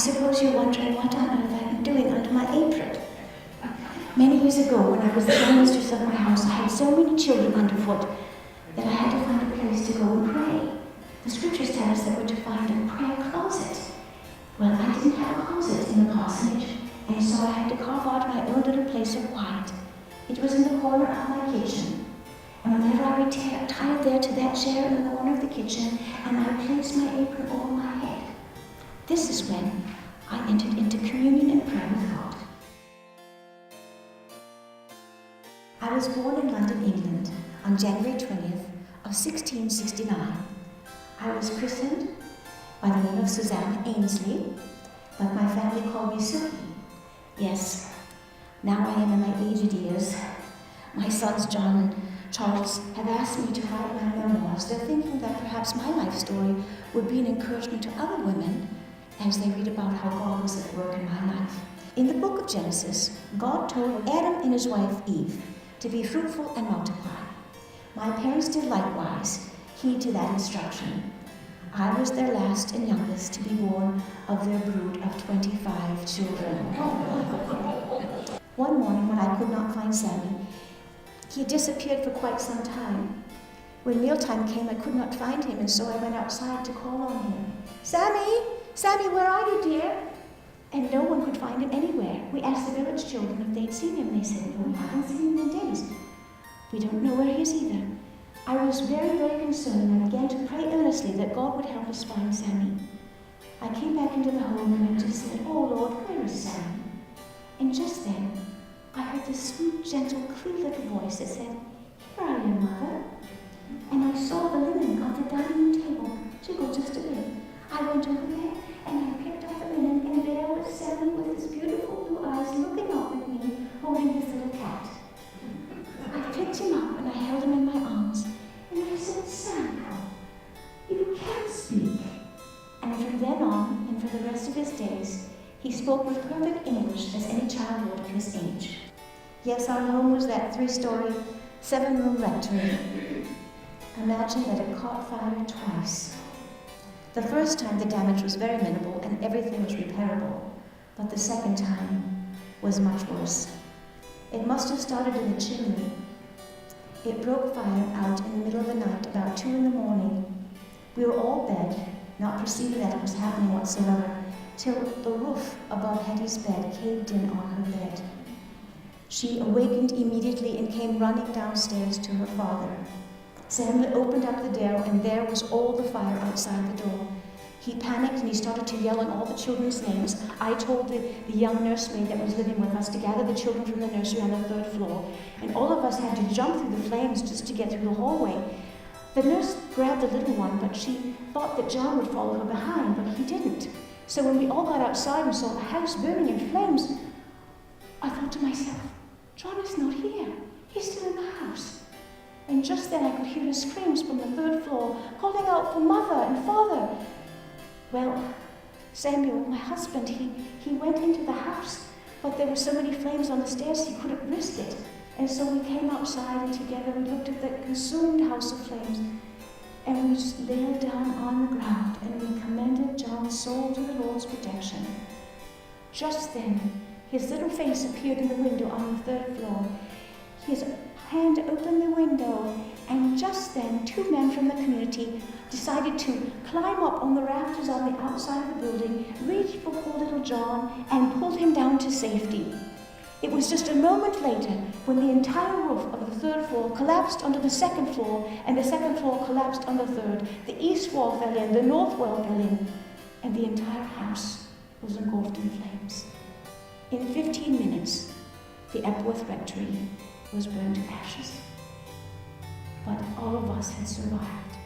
suppose you're wondering what on earth I'm doing under my apron. Many years ago, when I was the mistress of my house, I had so many children underfoot that I had to find a place to go and pray. The scriptures tell us that we're to find a prayer closet. Well, I didn't have a closet in the parsonage, and so I had to carve out my own little place of quiet. It was in the corner of my kitchen. And whenever I retired there to that chair in the corner of the kitchen, and I placed my apron over my head, this is when I entered into communion and prayer with God. I was born in London, England, on January 20th of 1669. I was christened by the name of Susanna Ainsley, but my family called me Suki. Yes, now I am in my aged years. My sons John and Charles have asked me to write my memoirs. They're thinking that perhaps my life story would be an encouragement to other women as they read about how God was at work in my life. In the book of Genesis, God told Adam and his wife Eve to be fruitful and multiply. My parents did likewise heed to that instruction. I was their last and youngest to be born of their brood of 25 children. One morning when I could not find Sammy, he had disappeared for quite some time. When mealtime came, I could not find him, and so I went outside to call on him. Sammy! Sammy, where are you, dear? And no one could find him anywhere. We asked the village children if they'd seen him. They said, no, we haven't seen him in days. We don't know where he is either. I was very, very concerned, and I began to pray earnestly that God would help us find Sammy. I came back into the home and I just said, oh Lord, where is Sammy? And just then, I heard this sweet, gentle, clear little voice that said, here I am, Mother. And I saw the linen on the dining room table jiggle just a bit. I went over there and I picked up the linen, and there was Sammy with his beautiful blue eyes looking up at me, holding his little cat. I picked him up and I held him in my arms, and I said, Samuel, you can speak. And from then on, and for the rest of his days, he spoke with perfect English as any child would of his age. Yes, our home was that 3-story, 7-room rectory. Imagine that it caught fire twice. The first time the damage was very minimal and everything was repairable, but the second time was much worse. It must have started in the chimney. It broke fire out in the middle of the night, about 2 in the morning. We were all abed, not perceiving that it was happening whatsoever, till the roof above Hetty's bed caved in on her bed. She awakened immediately and came running downstairs to her father. Samuel opened up the door, and there was all the fire outside the door. He panicked and he started to yell in all the children's names. I told the young nursemaid that was living with us to gather the children from the nursery on the 3rd floor, and all of us had to jump through the flames just to get through the hallway. The nurse grabbed the little one, but she thought that John would follow her behind, but he didn't. So when we all got outside and saw the house burning in flames, I thought to myself, John is not here. He's still in the house. And just then I could hear his screams from the 3rd floor, calling out for Mother and Father. Well, Samuel, my husband, he went into the house, but there were so many flames on the stairs he couldn't risk it. And so we came outside, and together we looked at the consumed house of flames, and we just lay down on the ground, and we commended John's soul to the Lord's protection. Just then, his little face appeared in the window on the 3rd floor. His hand opened the window, and just then 2 men from the community decided to climb up on the rafters on the outside of the building, reach for poor little John, and pulled him down to safety. It was just a moment later when the entire roof of the 3rd floor collapsed onto the 2nd floor, and the 2nd floor collapsed on the 3rd. The east wall fell in, the north wall fell in, and the entire house was engulfed in flames. In 15 minutes, the Epworth Rectory was burned to ashes. But all of us had survived.